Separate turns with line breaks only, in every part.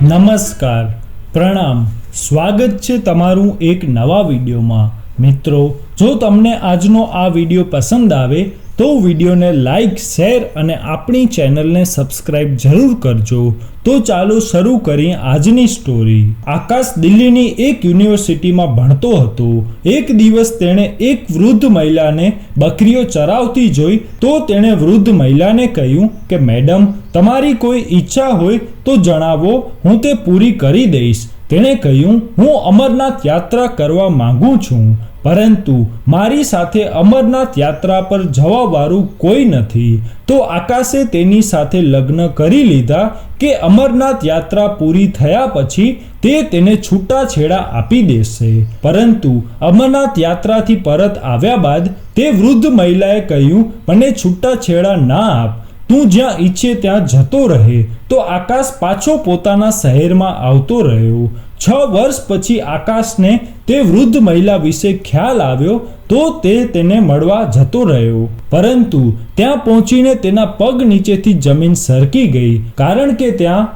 નમસ્કાર, પ્રણામ, સ્વાગત છે તમારું એક નવા વિડીયોમાં। મિત્રો, જો તમને આજનો આ વિડીયો પસંદ આવે તો વિડીયોને લાઈક, શેર અને આપણી ચેનલને સબસ્ક્રાઇબ જરૂર કરજો। તો ચાલો શરૂ કરીએ આજની સ્ટોરી। આકાશ દિલ્હીની એક યુનિવર્સિટીમાં ભણતો હતો। એક દિવસ તેણે એક વૃદ્ધ મહિલાને બકરીઓ ચરાવતી જોઈ તો તેણે વૃદ્ધ મહિલાને કહ્યું કે મેડમ, તમારી કોઈ ઈચ્છા હોય તો જણાવો, હું તે પૂરી કરી દઈશ। તેણે કહ્યું, હું અમરનાથ યાત્રા કરવા માંગુ છું, પરંતુ મારી સાથે અમરનાથ યાત્રા પર જવાવાળું કોઈ નથી। તો આકાશે તેની સાથે લગ્ન કરી લીધા કે અમરનાથ યાત્રા પૂરી થયા પછી તે તેને છૂટાછેડા આપી દેશે। પરંતુ અમરનાથ યાત્રાથી પરત આવ્યા બાદ તે વૃદ્ધ મહિલાએ કહ્યું, મને છૂટાછેડા ના આપ, તું જ્યાં ઈચ્છે ત્યાં જતો રહે। તો આકાશ પાછો પોતાના શહેરમાં આવતો રહ્યો। 6 વર્ષ પછી આકાશને તે વૃદ્ધ મહિલા વિશે ખ્યાલ આવ્યો તો તે તેને મળવા જતો રહ્યો, પરંતુ ત્યાં પહોંચીને તેના પગ નીચેથી જમીન સરકી ગઈ, કારણ કે ત્યાં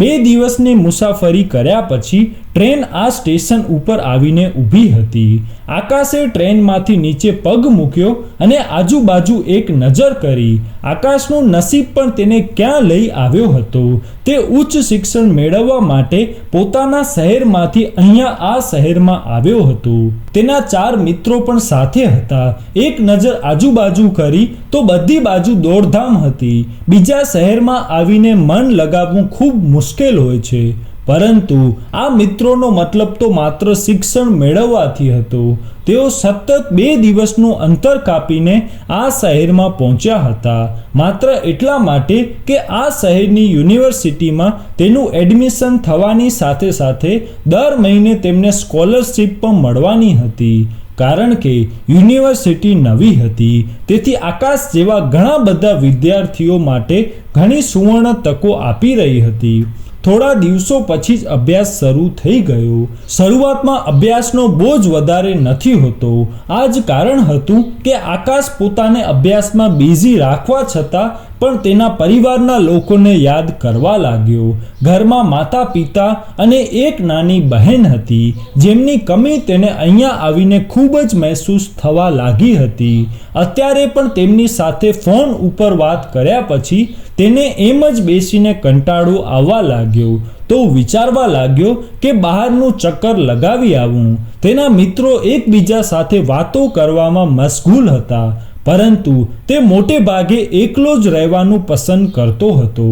2 દિવસની મુસાફરી કર્યા પછી ટ્રેન આ સ્ટેશન ઉપર આવીને ઊભી હતી। આકાશે ટ્રેનમાંથી નીચે પગ મૂક્યો અને આજુબાજુ એક નજર કરી। આકાશનું નસીબ પણ તેને ક્યાં લઈ આવ્યો હતો। તે ઉચ્ચ શિક્ષણ મેળવવા માટે પોતાના શહેરમાંથી અહીંયા આ શહેરમાં આવ્યો હતો। તેના 4 મિત્રો પણ સાથે હતા। એક નજર આજુબાજુ કરી તો બધી બાજુ દોડધામ હતી। બીજા શહેરમાં આવીને મન લગાવવું ખૂબ મુશ્કેલ હોય છે, પરંતુ આ મિત્રોનો મતલબ તો માત્ર શિક્ષણ મેળવવાથી હતો। તેઓ સતત 2 દિવસનું અંતર કાપીને આ શહેરમાં પહોંચ્યા હતા, માત્ર એટલા માટે કે આ શહેરની યુનિવર્સિટીમાં તેનું એડમિશન થવાની સાથે સાથે દર મહિને તેમને સ્કોલરશિપ પણ મળવાની હતી, કારણ કે યુનિવર્સિટી નવી હતી। તેથી આકાશ જેવા ઘણા બધા વિદ્યાર્થીઓ માટે ઘણી સુવર્ણ તકો આપી રહી હતી। થોડા દિવસો પછી જ અભ્યાસ શરૂ થઈ ગયો। શરૂઆતમાં અભ્યાસનો બોજ વધારે નથી હોતો। આ જ કારણ હતું કે આકાશ પોતાને અભ્યાસમાં બિઝી રાખવા છતાં પણ તેના પરિવારના લોકોને યાદ કરવા લાગ્યો। ઘરમાં માતા પિતા અને એક નાની બહેન હતી, જેમની કમી તેને અહીંયા આવીને ખૂબ જ મહેસૂસ થવા લાગી હતી। અત્યારે પણ તેમની સાથે ફોન ઉપર વાત કર્યા પછી તેને એમ જ બેસીને કંટાળો આવવા લાગ્યો, તો વિચારવા લાગ્યો કે બહારનું ચક્કર લગાવી આવું। તેના મિત્રો એકબીજા સાથે વાતો કરવામાં મશગુલ હતા, પરંતુ તે મોટે ભાગે એકલો જ રહેવાનું પસંદ કરતો હતો।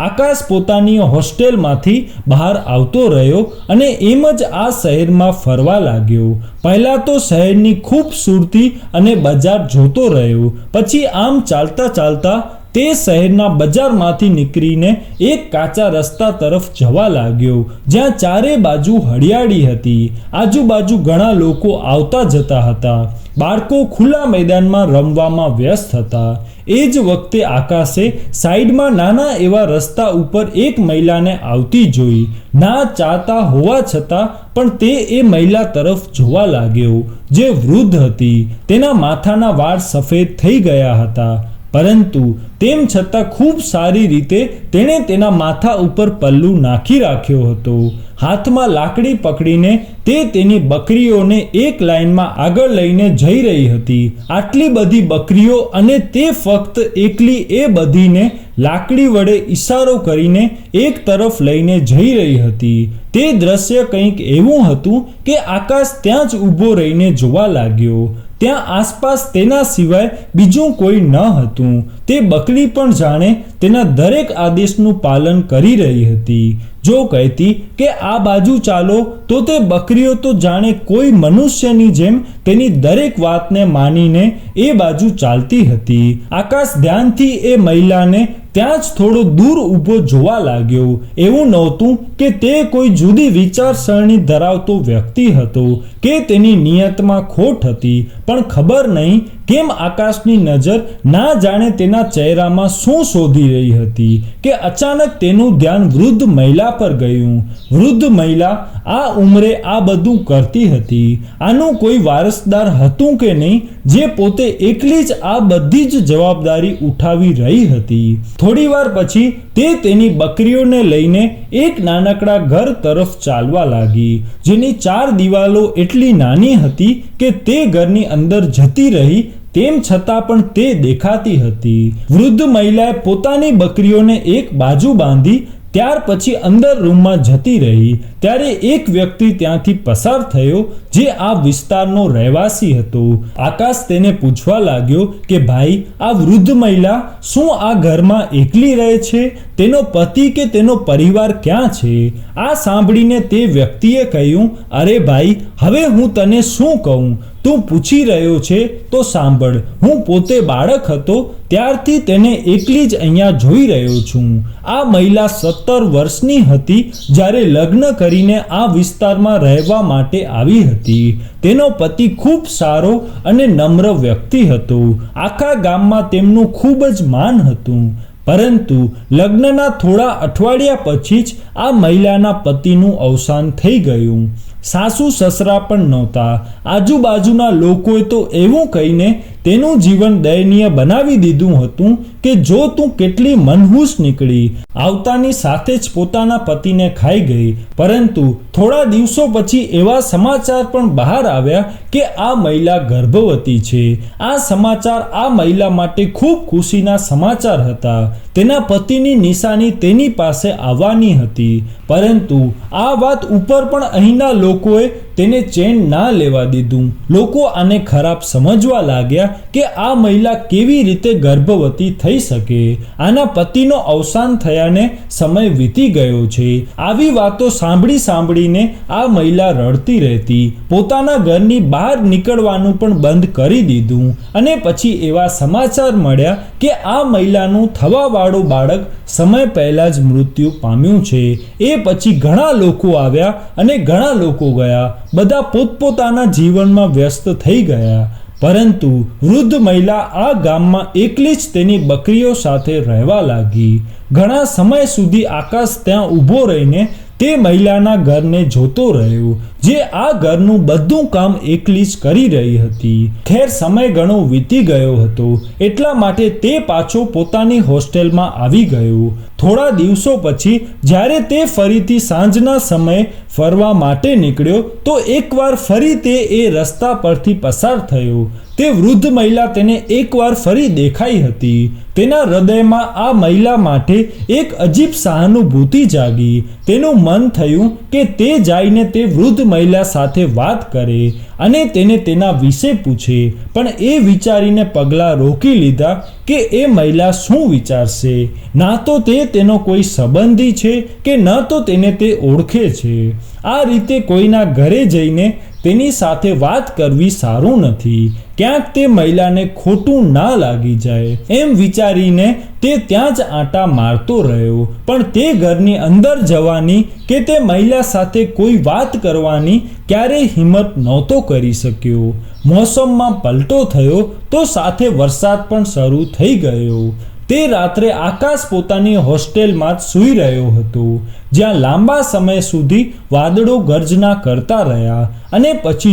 આકાશ પોતાની હોસ્ટેલમાંથી બહાર આવતો રહ્યો અને એમ જ આ શહેરમાં ફરવા લાગ્યો। પહેલા તો શહેરની ખૂબસૂરતી અને બજાર જોતો રહ્યો, પછી આમ ચાલતા ચાલતા તે શહેરના બજારમાંથી નીકળીને એક કાચા રસ્તા તરફ જવા લાગ્યો, જ્યાં ચારે બાજુ હરિયાળી હતી। આજુબાજુ ઘણા લોકો આવતા જતા હતા। બાળકો ખુલ્લા મેદાનમાં રમવામાં વ્યસ્ત હતા। એ જ વખતે આકાશે સાઈડમાં નાના એવા રસ્તા ઉપર એક મહિલાને આવતી જોઈ। ના ચાહતા હોવા છતાં પણ તે એ મહિલા તરફ જોવા લાગ્યો, જે વૃદ્ધ હતી। તેના માથાના વાળ સફેદ થઈ ગયા હતા, પરંતુ તેમ છતાં ખૂબ સારી રીતે તેણે તેના માથા ઉપર પલ્લું નાખી રાખ્યો હતો। હાથમાં લાકડી પકડીને તે તેની બકરીઓને એક લાઈનમાં આગળ લઈને જઈ રહી હતી। આટલી બધી બકરીઓ અને તે ફક્ત એકલી એ બધીને લાકડી વડે ઈશારો કરીને એક તરફ લઈને જઈ રહી હતી। તે દ્રશ્ય કંઈક એવું હતું કે આકાશ ત્યાં જ ઊભો રહીને જોવા લાગ્યો। ત્યાં આસપાસ તેના સિવાય બીજું કોઈ ન હતું। તે બકરી પણ જાણે તેના દરેક આદેશનું પાલન કરી રહી હતી। જો કહેતી કે આ બાજુ ચાલો તો તે બકરીઓ તો જાણે કોઈ મનુષ્યની જેમ તેની દરેક વાતને માનીને એ બાજુ ચાલતી હતી। આકાશ ધ્યાનથી એ મહિલાને ત્યાં જ થોડો દૂર ઊભો જોવા લાગ્યો। એવું નહોતું કે તે કોઈ જુદી વિચારસરણી ધરાવતો વ્યક્તિ હતો કે તેની નિયતમાં ખોટ હતી, પણ ખબર નહીં કેમ આકાશની નજર ના જાણે તેના ચહેરામાં શું શોધી રહી હતી કે અચાનક તેનું ધ્યાન વૃદ્ધ મહિલા પર ગયું। વૃદ્ધ મહિલા આ ઉંમરે આ બધું કરતી હતી। આનું કોઈ વારસદાર હતું કે નહીં, જે પોતે એકલી જ આ બધી જ જવાબદારી ઉઠાવી રહી હતી। થોડીવાર પછી તે તેની બકરીઓને લઈને એક નાનકડા ઘર તરફ ચાલવા લાગી, જેની 4 દિવાલો એટલી નાની હતી કે તે ઘરની અંદર જતી રહી તેમ છતાં પણ તે દેખાતી હતી. વૃદ્ધ મહિલાએ પોતાની બકરીઓને એક બાજુ બાંધી ત્યાર પછી અંદર રૂમમાં જતી રહી ત્યારે એક વ્યક્તિ ત્યાંથી પસાર થયો જે આ વિસ્તારનો રહેવાસી હતો. આકાશ તેને પૂછવા લાગ્યો કે ભાઈ, આ વૃદ્ધ મહિલા શું આ ઘરમાં એકલી રહે છે? તેનો પતિ કે તેનો પરિવાર ક્યાં છે? આ સાંભળીને તે વ્યક્તિએ કહ્યું, અરે ભાઈ, હવે હું તને શું કહું? તું પૂછી રહ્યો છે તો સાંભળ. હું પોતે બાળક હતો ત્યારથી તેને એકલી જ અહીંયા જોઈ રહ્યો છું. આ મહિલા 17 વર્ષની હતી જ્યારે લગ્ન કરીને આ વિસ્તારમાં રહેવા માટે આવી હતી. તેનો પતિ ખૂબ સારો અને નમ્ર વ્યક્તિ હતો. આખા ગામમાં તેમનું ખૂબ જ માન હતું. પરંતુ લગ્નના થોડા અઠવાડિયા પછી જ આ મહિલાના પતિનું અવસાન થઈ ગયું. સાસુ સસરા પણ નહોતા. આજુબાજુના લોકોએ તો એવું કહીને તેનું જીવન દયનીય બનાવી દીધું હતું કે જો તું કેટલી મનહૂસ નીકળી. આવતાની સાથે જ પોતાના પતિને ખાઈ ગઈ. પરંતુ થોડા દિવસો પછી એવા સમાચાર પણ બહાર આવ્યા કે આ મહિલા ગર્ભવતી છે. આ સમાચાર આ મહિલા માટે ખૂબ ખુશીના સમાચાર હતા. તેના પતિની નિશાની તેની પાસે આવવાની હતી. પરંતુ આ વાત ઉપર પણ અહીંના લોકોએ તેને ચેન ના લેવા દીધું. લોકો આને ખરાબ સમજવા લાગ્યા કે આ મહિલા કેવી રીતે ગર્ભવતી થઈ શકે? આના પતિનો અવસાન થયાને સમય વીતી ગયો છે. આવી વાતો સાંભળીને આ મહિલા રડતી રહેતી. પોતાના ઘરની બહાર નીકળવાનું પણ બંધ કરી દીધું. અને પછી એવા સમાચાર મળ્યા કે આ મહિલાનું થવાવાળું બાળક સમય પહેલા જ મૃત્યુ પામ્યું છે. એ પછી ઘણા લોકો આવ્યા અને ઘણા લોકો ગયા. બધા પોતપોતાના જીવનમાં વ્યસ્ત થઈ ગયા. પરંતુ વૃદ્ધ મહિલા આ ગામમાં એકલી જ તેની બકરીઓ સાથે રહેવા લાગી. ઘણા સમય સુધી આકાશ ત્યાં ઊભો રહીને તે મહિલાના ઘરને જોતો રહ્યો, જે આ ઘરનું બધું કામ એકલી જ કરી રહી હતી. ખેર, સમય ઘણો વીતી ગયો હતો એટલા માટે તે પાછો પોતાની હોસ્ટેલમાં આવી ગયો. થોડા દિવસો પછી જ્યારે તે ફરીથી સાંજના સમયે ફરવા માટે નીકળ્યો તો એકવાર ફરી તે એ રસ્તા પરથી પસાર થયો. તે વૃદ્ધ મહિલા તેને એકવાર ફરી દેખાઈ હતી. તેના હૃદયમાં આ મહિલા માટે એક અજીબ સહાનુભૂતિ જાગી. તેનું મન થયું કે તે જઈને તે વૃદ્ધ મહિલા સાથે વાત કરે અને તેને તેના વિશે પૂછે. પણ એ વિચારીને પગલાં રોકી લીધા કે એ મહિલા શું વિચારશે. ના તો તે તેનો કોઈ સંબંધી છે કે ન તો તેને તે ઓળખે છે. આ રીતે કોઈના ઘરે જઈને તેની સાથે વાત કરવી સારું નથી. ક્યાંક તે મહિલાને ખોટું ના લાગી જાય એમ વિચારીને તે ત્યાં જ આંટા મારતો રહ્યો. પણ તે ઘરની અંદર જવાની કે તે મહિલા સાથે કોઈ વાત કરવાની ક્યારેય હિંમત નહોતો કરી શક્યો. મોસમમાં પલટો થયો તો સાથે વરસાદ પણ શરૂ થઈ ગયો. તે રાત્રે આકાશ પોતાની હોસ્ટેલમાં જ સૂઈ રહ્યો હતો, જ્યાં લાંબા સમય સુધી વાદળો ગર્જના કરતા રહ્યા અને પછી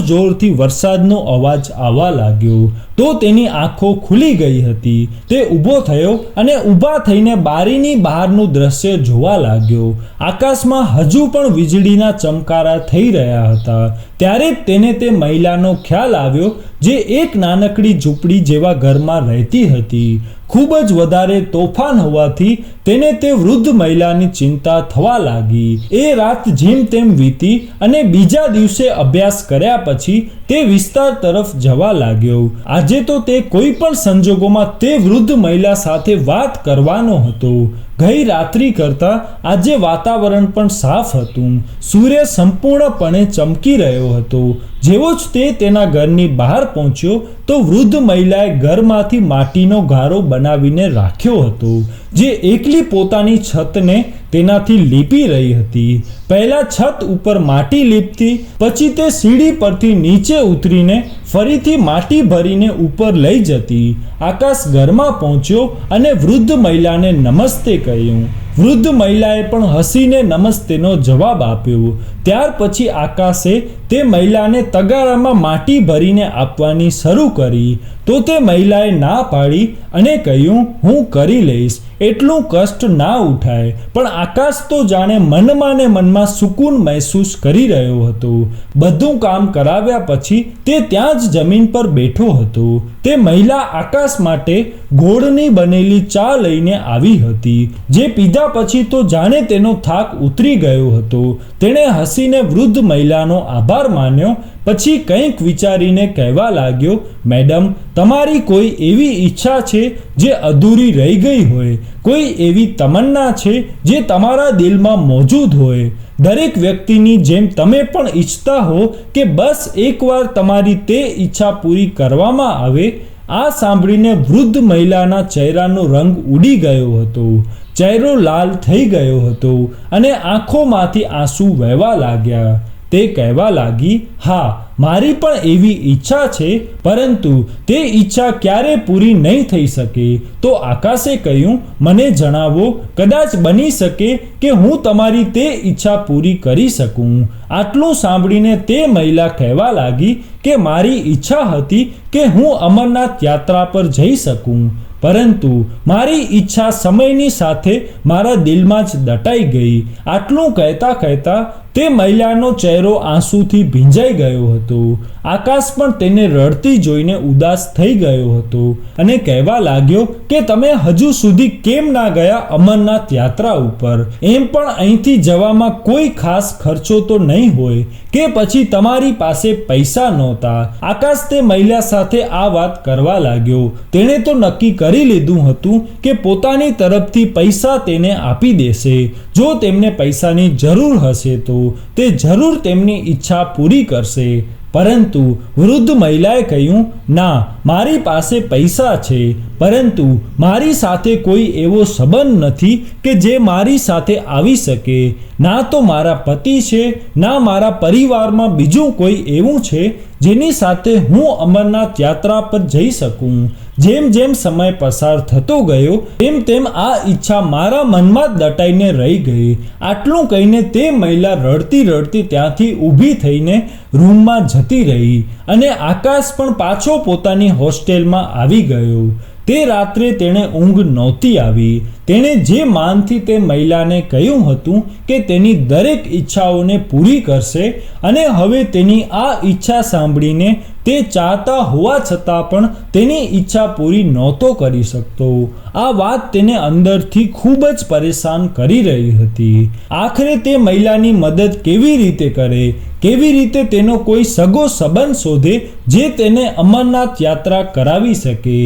જોરથી વરસાદનો અવાજ આવવા લાગ્યો. તો તેની આંખો ખુલી ગઈ હતી. તે ઊભો થયો અને ઊભા થઈને બારીની બહારનું દ્રશ્ય જોવા લાગ્યો. આકાશમાં હજુ પણ વીજળીના ચમકારા થઈ રહ્યા હતા. ત્યારે તેને તે મહિલાનો ખ્યાલ આવ્યો જે એક નાનકડી ઝૂંપડી જેવા ઘરમાં રહેતી હતી. ખૂબ જ વધારે તોફાન હોવાથી તેને તે વૃદ્ધ મહિલાની ચિંતા થવા લાગી. એ રાત જેમ તેમ વીતી અને બીજા દિવસે અભ્યાસ કર્યા પછી તે વિસ્તાર તરફ જવા લાગ્યો. આજે તો તે કોઈ પણ સંજોગોમાં તે વૃદ્ધ મહિલા સાથે વાત કરવાનો હતો. ગઈ રાત્રિ કરતા આજે વાતાવરણ પણ સાફ હતું. સૂર્ય સંપૂર્ણપણે ચમકી રહ્યો હતો. જેવો જ તે તેના ઘરની બહાર પહોંચ્યો તો વૃદ્ધ મહિલાએ ઘરમાંથી માટીનો ગારો બનાવીને રાખ્યો હતો, જે એકલી પોતાની છતને તેનાથી લીપી રહી હતી. પહેલા છત ઉપર માટી લીપતી, પછી તે સીડી પરથી નીચે ઉતરીને ફરીથી માટી ભરીને ઉપર લઈ જતી. આકાશ ઘરમાં પહોંચ્યો અને વૃદ્ધ મહિલાને નમસ્તે કહ્યું. વૃદ્ધ મહિલાએ પણ હસીને નમસ્તેનો જવાબ આપ્યો. ત્યાર પછી આકાશે તે મહિલાને તગારામાં માટી ભરીને આપવાની શરૂ કરી તો તે મહિલાએ ના પાડી અને કહ્યું, હું કરી લઈશ, એટલું કષ્ટ ના ઉઠાય. પણ આકાશ તો જાણે મનમાં ને મનમાં સુકૂન મહેસૂસ કરી રહ્યો હતો. બધું કામ કરાવ્યા પછી તે ત્યાં જ જમીન પર બેઠો હતો. તે મહિલા આકાશ માટે ગોળની બનેલી ચા લઈને આવી હતી, જે પીધા પછી તો જાણે તેનો થાક ઉતરી ગયો હતો. તેણે હસીને વૃદ્ધ મહિલાનો આભાર માન્યો. પછી કંઈક વિચારીને કહેવા લાગ્યો, મેડમ, તમારી કોઈ એવી ઈચ્છા છે જે અધૂરી રહી ગઈ હોય? કોઈ એવી તમન્ના છે જે તમારા દિલમાં મોજૂદ હોય? દરેક વ્યક્તિની જેમ તમે પણ ઈચ્છતા હો કે બસ એકવાર તમારી તે ઈચ્છા પૂરી કરવામાં આવે. આ સાંભળીને વૃદ્ધ મહિલાના ચહેરાનો રંગ ઉડી ગયો હતો. ચહેરો લાલ થઈ ગયો હતો અને આંખોમાંથી આંસુ વહેવા લાગ્યા. તે કહેવા લાગી, હા, મારી પણ એવી ઈચ્છા છે, પરંતુ તે ઈચ્છા ક્યારે પૂરી નહીં થઈ શકે. તો આકાશે કહ્યું, મને જણાવો, કદાચ બની શકે કે હું તમારી તે ઈચ્છા પૂરી કરી શકું. આટલું સાંભળીને તે મહિલા કહેવા લાગી કે મારી ઈચ્છા હતી કે હું અમરનાથ યાત્રા પર જઈ શકું, પરંતુ મારી ઈચ્છા સમયની સાથે મારા દિલમાં જ દટાઈ ગઈ. આટલું કહેતા કહેતા તે મહિલાનો ચહેરો આંસુથી ભીંજાઈ ગયો હતો. આકાશ પણ તેને રડતી જોઈને ઉદાસ થઈ ગયો હતો અને કહેવા લાગ્યો કે તમે હજુ સુધી કેમ ના ગયા અમરનાથ યાત્રા ઉપર? એમ પણ અહીંથી જવામાં કોઈ ખાસ ખર્ચો તો નહીં હોય કે પછી તમારી પાસે પૈસા નહોતા? આકાશ તે મહિલા સાથે આ વાત કરવા લાગ્યો. તેણે તો નક્કી કરી લીધું હતું કે પોતાની તરફથી પૈસા તેને આપી દેશે. જો તેમને પૈસાની જરૂર હશે તો તે જરૂર તેમની ઈચ્છા પૂરી કરશે. પરંતુ વૃદ્ધ મહિલાએ કહ્યું, ના, મારી પાસે પૈસા છે, પરંતુ મારી સાથે કોઈ એવો સંબંધ નથી કે જે મારી સાથે આવી શકે. ના તો મારા પતિ છે, ના મારા પરિવારમાં બીજું કોઈ એવું છે જેની સાથે હું અમરનાથ યાત્રા પર જઈ શકું. જેમ જેમ સમય પસાર થતો ગયો તેમ તેમ આ ઈચ્છા મારા મનમાં જ દટાઈને રહી ગઈ. આટલું કહીને તે મહિલા રડતી રડતી ત્યાંથી ઊભી થઈને રૂમમાં જતી રહી અને આકાશ પણ પાછો પોતાની હોસ્ટેલમાં આવી ગયો. તે રાત્રે તેણે ઊંઘ નહોતી આવી. તેણે જે માનથી તે મહિલાને કહ્યું હતું કે તેની દરેક ઈચ્છાઓને પૂરી કરશે, અને હવે તેની આ ઈચ્છા સાંભળીને તે ચાહતા હોવા છતાં પણ તેની ઈચ્છા પૂરી નહોતો કરી શકતો. આ વાત તેને અંદરથી ખૂબ જ પરેશાન કરી રહી હતી. આખરે તે મહિલાની મદદ કેવી રીતે કરે, કેવી રીતે તેનો કોઈ સગો સંબંધ શોધે જે તેને અમરનાથ યાત્રા કરાવી શકે.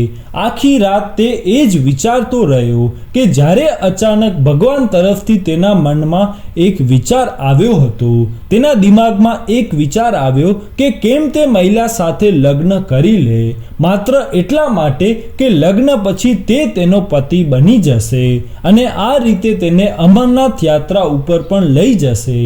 આખી રાત તે એ જ વિચારતો રહ્યો કે જ્યારે અચાનક ભગવાન તરફથી તેના મનમાં એક વિચાર આવ્યો હતો. તેના દિમાગમાં એક વિચાર આવ્યો કે કેમ તે મહિલા સાથે લગ્ન કરી લે, માત્ર એટલા માટે કે લગ્ન પછી તે તેનો પતિ બની જશે અને આ રીતે તેને અમરનાથ યાત્રા ઉપર પણ લઈ જશે.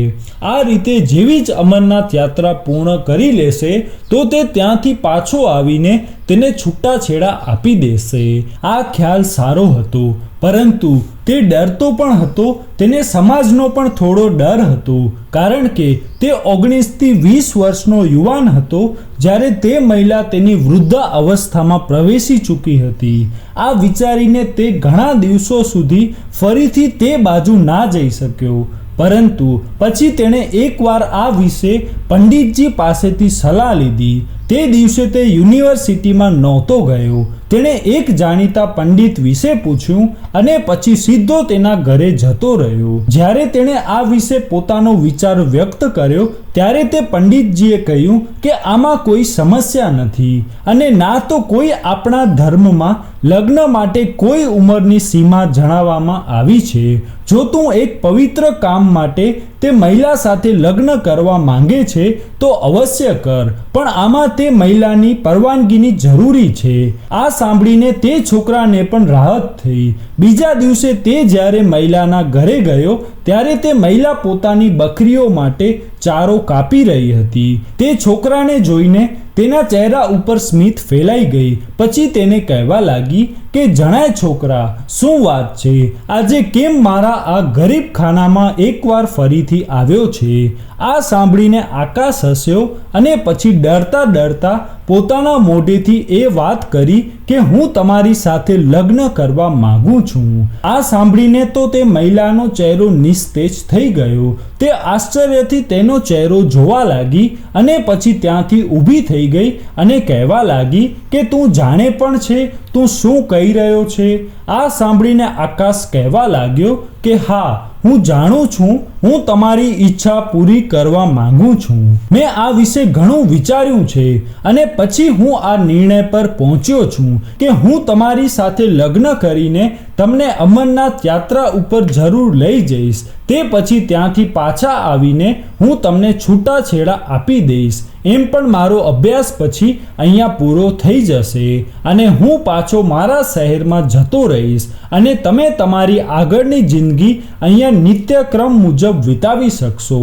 આ રીતે જેવી જ અમરનાથ યાત્રા પૂર્ણ કરી લેશે તો તે ત્યાંથી પાછો આવીને તેને છૂટાછેડા આપી દેશે. આ ખ્યાલ સારો હતો, પરંતુ તે ડરતો પણ હતો. તેને સમાજનો પણ થોડો ડર હતો, કારણ કે તે 19 થી 20 વર્ષનો યુવાન હતો જ્યારે તે મહિલા તેની વૃદ્ધા અવસ્થામાં પ્રવેશી ચૂકી હતી. આ વિચારીને તે ઘણા દિવસો સુધી ફરીથી તે બાજુ ના જઈ શક્યો. પરંતુ પછી તેણે એકવાર આ વિશે પંડિતજી પાસેથી સલાહ લીધી. તે દિવસે તે યુનિવર્સિટીમાં નહોતો ગયો. તેણે એક જાણીતા પંડિત વિશે પૂછ્યું અને પછી સીધો તેના ઘરે જતો રહ્યો. જ્યારે તેણે આ વિશે પોતાનો વિચાર વ્યક્ત કર્યો ત્યારે તે પંડિતજીએ કહ્યું કે આમાં કોઈ સમસ્યા નથી અને ના તો કોઈ આપણા ધર્મમાં લગ્ન માટે કોઈ ઉંમરની સીમા જણાવવામાં આવી છે. જો તું એક પવિત્ર કામ માટે તે મહિલા સાથે લગ્ન કરવા માંગે છે તો અવશ્ય કર, પણ આમાં તે મહિલાની પરવાનગીની જરૂરી છે. આ સાંભળીને તે છોકરાને પણ રાહત થઈ. બીજા દિવસે તે જ્યારે મહિલાના ઘરે ગયો ત્યારે તે મહિલા પોતાની બકરીઓ માટે ચારો કાપી રહી હતી. તે છોકરાને જોઈને તેના ચહેરા ઉપર સ્મિત ફેલાઈ ગઈ. પછી તેને કહેવા લાગી કે જણાય છોકરા, શું વાત છે? આજે કેમ મારા આ ગરીબ ખાનામાં એકવાર ફરીથી આવ્યો છે? આ સાંભળીને આકાશ હસ્યો અને પછી ડરતા ડરતા પોતાના મોઢેથી એ વાત કરી કે હું તમારી સાથે લગ્ન કરવા માંગુ છું. આ સાંભળીને તો તે મહિલાનો ચહેરો નિસ્તેજ થઈ ગયો. તે આશ્ચર્યથી તેનો ચહેરો જોવા લાગી અને પછી ત્યાંથી ઊભી થઈ ગઈ અને કહેવા લાગી કે તું જાણે પણ છે તું શું કહી રહ્યો છે? આ સાંભળીને આકાશ કહેવા લાગ્યો કે હા, હું જાણું છું, હું તમારી ઈચ્છા પૂરી કરવા માંગુ છું. મેં આ વિશે ઘણું વિચાર્યું છે અને પછી હું આ નિર્ણય પર પહોંચ્યો છું કે હું તમારી સાથે લગ્ન કરીને તમને અમરનાથ યાત્રા ઉપર જરૂર લઈ જઈશ. તે પછી ત્યાંથી પાછા આવીને હું તમને છૂટાછેડા આપી દઈશ. એમ પણ મારો અભ્યાસ પછી અહીંયા પૂરો થઈ જશે અને હું પાછો મારા શહેરમાં જતો રહીશ અને તમે તમારી આગળની જિંદગી અહીંયા નિત્યક્રમ મુજબ વિતાવી શકશો.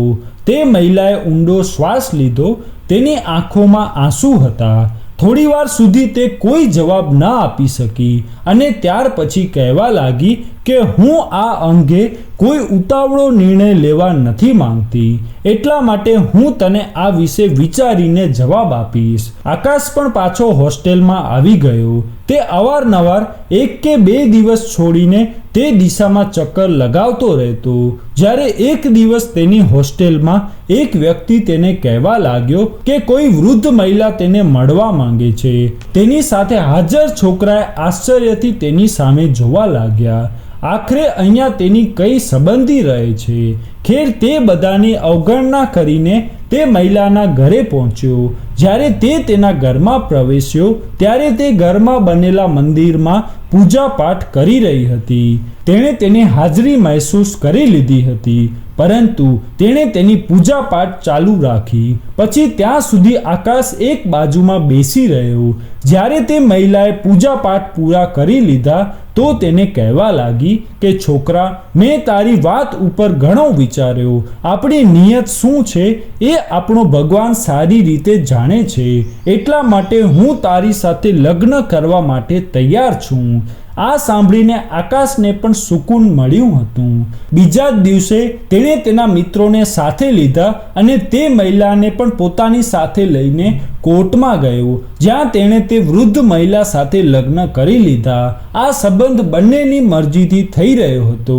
તે મહિલાએ ઊંડો શ્વાસ લીધો. તેની આંખોમાં આંસુ હતા. થોડીવાર સુધી તે કોઈ જવાબ ન આપી શકી અને ત્યાર પછી કહેવા લાગી કે હું આ અંગે કોઈ ઉતાવળો નિર્ણય લેવા નથી માંગતી, એટલા માટે હું તને આ વિશે વિચારીને જવાબ આપીશ. આકાશ પણ પાછો હોસ્ટેલમાં આવી ગયો. તે અવારનવાર 1 કે 2 દિવસ છોડીને તે દિશામાં ચક્કર લગાવતો રહેતો. જ્યારે એક દિવસ તેની હોસ્ટેલમાં એક વ્યક્તિ તેને કહેવા લાગ્યો કે કોઈ વૃદ્ધ મહિલા તેને મળવા માંગે છે. તેની સાથે હાજર છોકરાએ આશ્ચર્યથી તેની સામે જોવા લાગ્યા. આખરે અહીંયા તેની કઈ સંબંધી રહે છે? ખેર, તે બધાની અવગણના કરીને તે મહિલાના ઘરે પહોંચ્યો. જ્યારે તે તેના ઘરમાં પ્રવેશ્યો ત્યારે તે ઘરમાં બનેલા મંદિરમાં પૂજા પાઠ કરી રહી હતી. તેણે તેની હાજરી મહેસૂસ કરી લીધી હતી, પરંતુ તેણે તેની પૂજા પાઠ ચાલુ રાખી. પછી ત્યાં સુધી આકાશ એક બાજુમાં બેસી રહ્યો. જ્યારે તે મહિલાએ પૂજા પાઠ પૂરા કરી લીધા તો તેને કહેવા લાગી કે છોકરા, મેં તારી વાત ઉપર ઘણો વિચાર્યો. આપણી નિયત શું છે એ આપણો ભગવાન સારી રીતે જાણે છે. એટલા માટે હું તારી સાથે લગ્ન કરવા માટે તૈયાર છું. આ સાંભળીને આકાશને પણ સુકૂન મળ્યું હતું. બીજા જ દિવસે તેણે તેના મિત્રોને સાથે લીધા અને તે મહિલાને પણ પોતાની સાથે લઈને કોર્ટમાં ગયો, જ્યાં તેણે તે વૃદ્ધ મહિલા સાથે લગ્ન કરી લીધા. આ સંબંધ બંનેની મરજીથી થઈ રહ્યો હતો,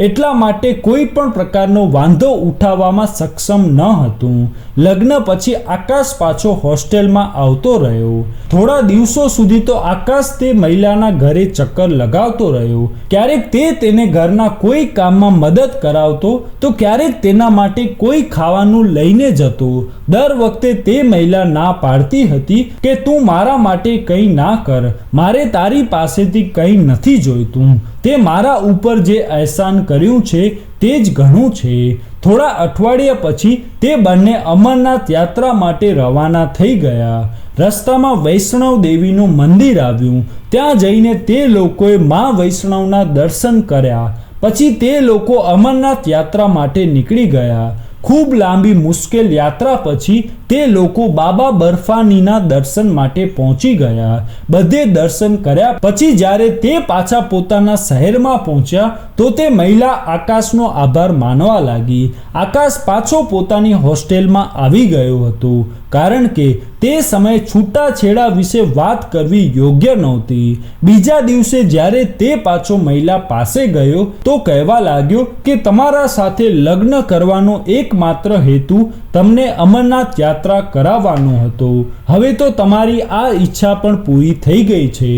એટલા માટે કોઈ પણ પ્રકારનો વાંધો ઉઠાવવામાં સક્ષમ ન હતું. લગ્ન પછી આકાશ પાછો હોસ્ટેલમાં આવતો રહ્યો. થોડા દિવસો સુધી તો આકાશ તે મહિલાના ઘરે ચક્કર લગાવતો રહ્યો. ક્યારેક તે તેને ઘરના કોઈ કામમાં મદદ કરાવતો તો ક્યારેક તેના માટે કોઈ ખાવાનું લઈને જતો. દર વખતે તે મહિલા ના પાડતી હતી કે તું મારા માટે કંઈ ના કર, મારે તારી પાસેથી કંઈ નથી જોઈતું. તે મારા ઉપર જે અહેસાન કર્યું છે તે જ ઘણું છે. થોડા અઠવાડિયા પછી તે બંને અમરનાથ યાત્રા માટે રવાના થઈ ગયા. રસ્તામાં વૈષ્ણવ દેવીનું મંદિર આવ્યું. ત્યાં જઈને તે લોકોએ મા વૈષ્ણવના દર્શન કર્યા. પછી તે લોકો અમરનાથ યાત્રા માટે નીકળી ગયા. ખૂબ લાંબી મુશ્કેલ યાત્રા પછી તે લોકો બાબા બર્ફાનીના દર્શન માટે પહોંચી ગયા. બધે દર્શન કર્યા પછી જ્યારે તે પાછા પોતાના શહેરમાં પહોંચ્યા તો તે મહિલા આકાશનો આભાર માનવા લાગી. આકાશ પાછો પોતાની હોસ્ટેલમાં આવી ગયો હતો, કારણ કે તે સમયે છૂટાછેડા વિશે વાત કરવી યોગ્ય નહોતી. બીજા દિવસે જ્યારે તે પાછો મહિલા પાસે ગયો તો કહેવા લાગ્યો કે તમારા સાથે લગ્ન કરવાનો એકમાત્ર હેતુ તમને અમરનાથ યાત્રા કરાવવાનો હતો. હવે તો તમારી આ ઈચ્છા પણ પૂરી થઈ ગઈ છે,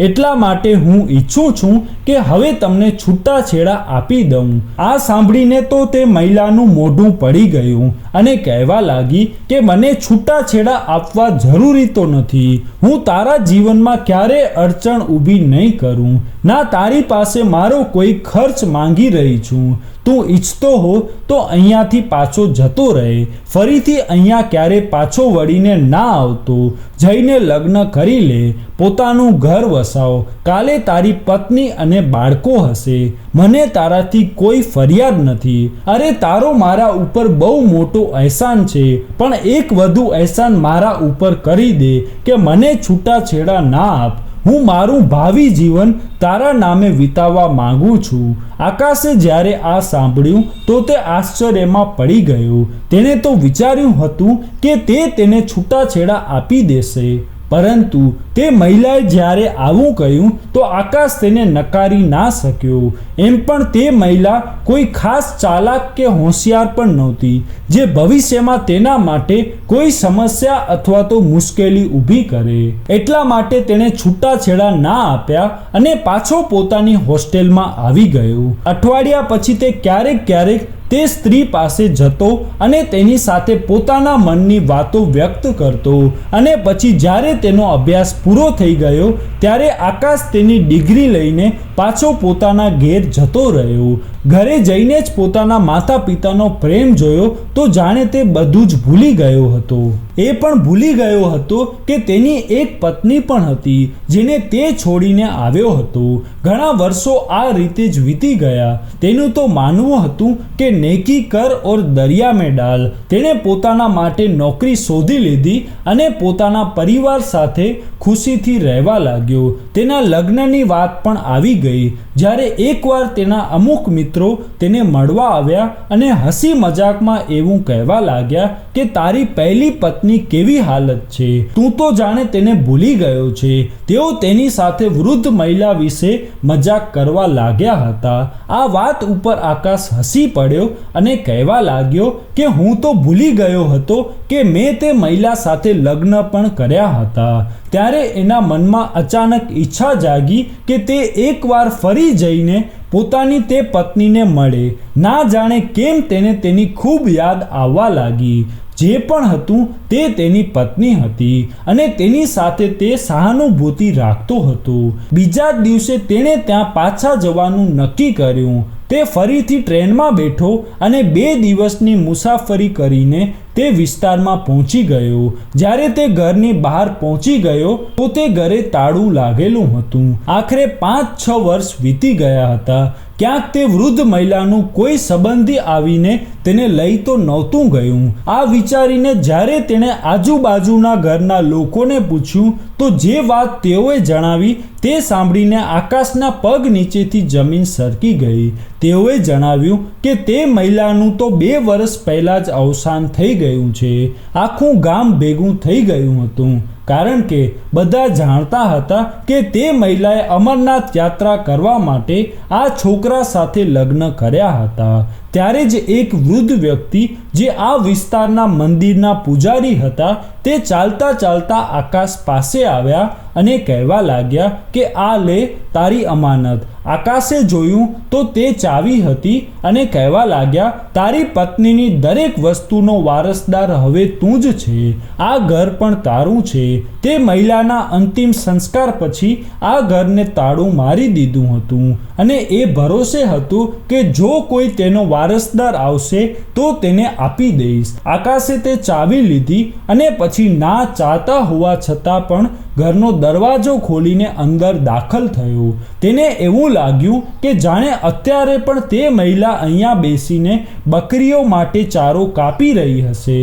એટલા માટે હું ઈચ્છું છું કે હવે તમને છૂટાછેડા આપી દઉં. આ સાંભળીને તો તે મહિલાનું મોઢું પડી ગયું અને કહેવા લાગી કે મને છૂટાછેડા આપવા જરૂરી તો નથી. હું તારા જીવનમાં ક્યારેય અડચણ ઊભી નહીં કરું, ના તારી પાસે મારો કોઈ ખર્ચ માંગી રહી છું. તું ઈચ્છતો હો તો અહીંયાથી પાછો જતો રહે, ફરીથી અહીંયા ક્યારે પાછો વળીને ના આવતો, જઈને લગ્ન કરી લે, પોતાનું ઘર વસાવ, કાલે તારી પત્ની અને બાળકો હશે, મને તારાથી કોઈ ફરિયાદ નથી. અરે તારો મારા ઉપર બહુ મોટો અહેસાન છે, પણ એક વધુ અહેસાન મારા ઉપર કરી દે કે મને છૂટાછેડા ના આપ. હું મારું ભાવિ જીવન તારા નામે વિતાવવા માંગુ છું. આકાશે જ્યારે આ સાંભળ્યું તો તે આશ્ચર્યમાં પડી ગયો. તેણે તો વિચાર્યું હતું કે તે તેને છૂટાછેડા આપી દેશે, પરંતુ તે મહિલાએ જ્યારે આવું કહ્યું તો આકાશ તેને નકારી ના શક્યો. એમ પણ તે મહિલા કોઈ ખાસ ચાલાક કે હોશિયાર પણ નહોતી જે ભવિષ્યમાં તેના માટે કોઈ સમસ્યા અથવા તો મુશ્કેલી ઊભી કરે. એટલા માટે તેણે છૂટાછેડા ના આપ્યા અને પાછો પોતાની હોસ્ટેલમાં આવી ગયો. અઠવાડિયા પછી તે ક્યારેક તે સ્ત્રી પાસે જતો અને તેની સાથે પોતાના મનની વાતો વ્યક્ત કરતો. અને પછી જ્યારે તેનો અભ્યાસ પૂરો થઈ ગયો ત્યારે આકાશ તેની ડિગ્રી લઈને પાછો પોતાના ઘેર જતો રહ્યો. ઘરે જઈને જ પોતાના માતા પિતાનો પ્રેમ જોયો તો જાણે તે બધું જ ભૂલી ગયો હતો. એ પણ ભૂલી ગયો હતો કે તેની એક પત્ની પણ હતી જેને તે છોડીને આવ્યો હતો. ઘણા વર્ષો આ રીતે જ વીતી ગયા. તેનું તો માનવું હતું કે નેકી કર ઓર દરિયા મેં ડાલ. તેણે પોતાના માટે નોકરી શોધી લીધી અને પોતાના પરિવાર સાથે ખુશીથી રહેવા લાગ્યો. તેના લગ્નની વાત પણ આવી ગઈ જ્યારે એકવાર તેના અમુક મિત્રો તેને મળવા આવ્યા અને હસી મજાકમાં એવું કહેવા લાગ્યા કે તારી પહેલી પત્ની કેવી હાલત છે, તું તો જાણે તેને ભૂલી ગયો છે. તેઓ તેની સાથે વૃદ્ધ મહિલા વિશે મજાક કરવા લાગ્યા હતા. આ વાત ઉપર આકાશ હસી પડ્યો અને કહેવા લાગ્યો કે હું તો ભૂલી ગયો હતો કે મેં તે મહિલા સાથે લગ્ન પણ કર્યા હતા. ત્યારે એના મનમાં અચાનક ઈચ્છા જાગી કે તે એકવાર ફરી જઈને પોતાની તે પત્નીને મળે. ના જાણે કેમ તેને તેની ખૂબ યાદ આવવા લાગી. જે પણ હતું તે તેની પત્ની હતી અને તેની સાથે તે સહાનુભૂતિ રાખતો હતો. બીજા દિવસે તેણે ત્યાં પાછા જવાનું નક્કી કર્યું. તે ફરીથી ટ્રેનમાં બેઠો અને 2 દિવસની મુસાફરી કરીને તે વિસ્તારમાં પહોંચી ગયો. જ્યારે તે ઘરની બહાર પહોંચી ગયો તો તે ઘરે તાળું લાગેલું હતું. આખરે 5-6 વર્ષ વીતી ગયા હતા. ક્યાંક તે વૃદ્ધ મહિલાનું કોઈ સંબંધી આવીને તેને લઈ તો નહોતું ગયું. આ વિચારીને જ્યારે તેણે આજુબાજુના ઘરના લોકોને પૂછ્યું તો જે વાત તેઓએ જણાવી તે સાંભળીને આકાશના પગ નીચેથી જમીન સરકી ગઈ. તેઓએ જણાવ્યું કે તે મહિલાનું તો 2 વર્ષ પહેલાં જ અવસાન થઈ ગયું છે. આખું ગામ ભેગું થઈ ગયું હતું કારણ કે બધા જાણતા હતા કે તે મહિલાએ અમરનાથ યાત્રા કરવા માટે આ છોકરા સાથે લગ્ન કર્યા હતા. ત્યારે જ એક વૃદ્ધ વ્યક્તિ જે આ વિસ્તારના મંદિરના પૂજારી હતા તે ચાલતા ચાલતા આકાશ પાસે આવ્યા અને કહેવા લાગ્યા કે આ લે તારી અમાનત. આકાશે જોયું તો તે ચાવી હતી અને કહેવા લાગ્યા તારી પત્નીની દરેક વસ્તુનો વારસદાર હવે તું જ છે. આ ઘર પણ તારું છે. તે મહિલાના અંતિમ સંસ્કાર પછી આ ઘરને તાળું મારી દીધું હતું અને એ ભરોસે હતું કે જો કોઈ તેનો વારસદાર આવશે તો તેને આપી દઈશ. આકાશે તે ચાવી લીધી અને પછી ના ચાહતા હોવા છતાં પણ ઘરનો દરવાજો ખોલીને અંદર દાખલ થયો. તેને એવું લાગ્યું કે જાણે અત્યારે પણ તે મહિલા અહીંયા બેસીને બકરીઓ માટે ચારો કાપી રહી હશે.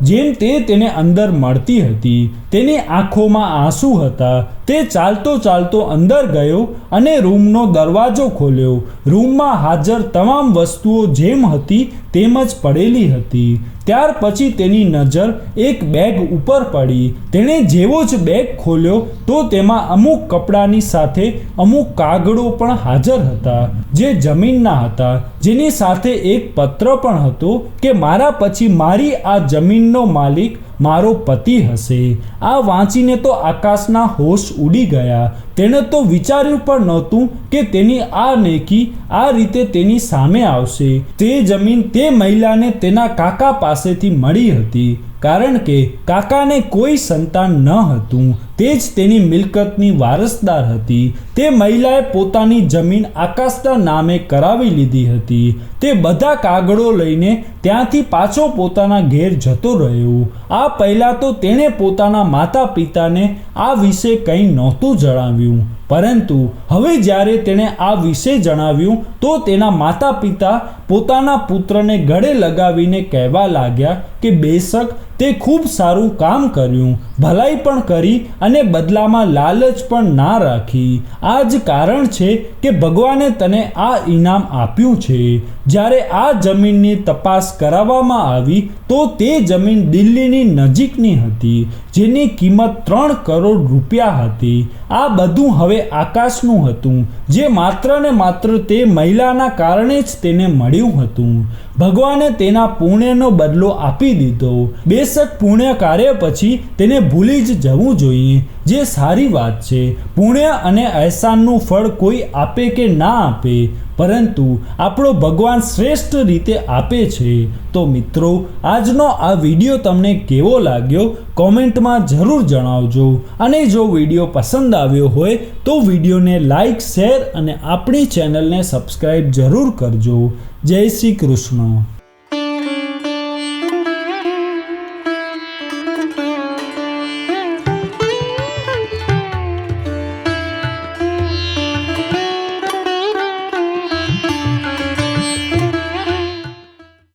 જેમ તે તેને અંદર મળતી હતી. તેની આંખોમાં આંસુ હતા. તે ચાલતો ચાલતો અંદર ગયો અને રૂમનો દરવાજો ખોલ્યો. રૂમમાં હાજર તમામ વસ્તુઓ જેમ હતી તેમ જ પડેલી હતી. ત્યાર પછી તેની નજર એક બેગ ઉપર પડી. તેણે જેવો જ બેગ ખોલ્યો તો તેમાં અમુક કપડાની સાથે અમુક કાગળો પણ હાજર હતા જે જમીનના હતા, જેની સાથે એક પત્ર પણ હતો કે મારા પછી મારી આ જમીનનો માલિક મારો પતિ હશે. આ વાંચીને તો આકાશના હોશ ઉડી ગયા. તેણે તો વિચાર્યું પણ નહોતું કે તેની આ નેકી આ રીતે તેની સામે આવશે. તે જમીન તે મહિલાને તેના કાકા પાસેથી મળી હતી કારણ કે કાકાને કોઈ સંતાન ન હતું. તે જ તેની મિલકતની વારસદાર હતી. તે મહિલાએ પોતાની જમીન આકાશના નામે કરાવી લીધી હતી. તે બધા કાગળો લઈને ત્યાંથી પાછો પોતાના ઘેર જતો રહ્યો. આ પહેલાં તો તેણે પોતાના માતા પિતાને આ વિશે કંઈ નહોતું જણાવ્યું, પરંતુ હવે જ્યારે તેણે આ વિશે જણાવ્યું તો તેના માતા પિતા પોતાના પુત્રને ગળે લગાવીને કહેવા લાગ્યા કે બેશક તે ખૂબ સારું કામ કર્યું, ભલાઈ પણ કરી અને બદલામાં લાલચ પણ ના રાખી. આ જ કારણ છે કે ભગવાને તને આ ઇનામ આપ્યું છે. જ્યારે આ જમીનની તપાસ કરાવવામાં આવી તો તે જમીન દિલ્હીની નજીકની હતી, જેની કિંમત 3 કરોડ રૂપિયા હતી. આ બધું હવે આકાશનું હતું, જે માત્ર ને માત્ર તે મહિલાના કારણે જ તેને મળ્યું હતું. ભગવાને તેના પુણ્યનો બદલો આપી દીધો. બેશક પુણ્ય કાર્ય પછી તેને ભૂલી જ જવું જોઈએ, જે સારી વાત છે. પુણ્ય અને અહેસાનનું ફળ કોઈ આપે કે ના આપે, પરંતુ આપણો ભગવાન શ્રેષ્ઠ રીતે આપે છે. તો મિત્રો, આજનો આ વિડીયો તમને કેવો લાગ્યો કોમેન્ટમાં જરૂર જણાવજો. અને જો વિડીયો પસંદ આવ્યો હોય તો વિડીયોને લાઈક, શેર અને આપણી ચેનલને સબસ્ક્રાઈબ જરૂર કરજો. જય શ્રી કૃષ્ણ.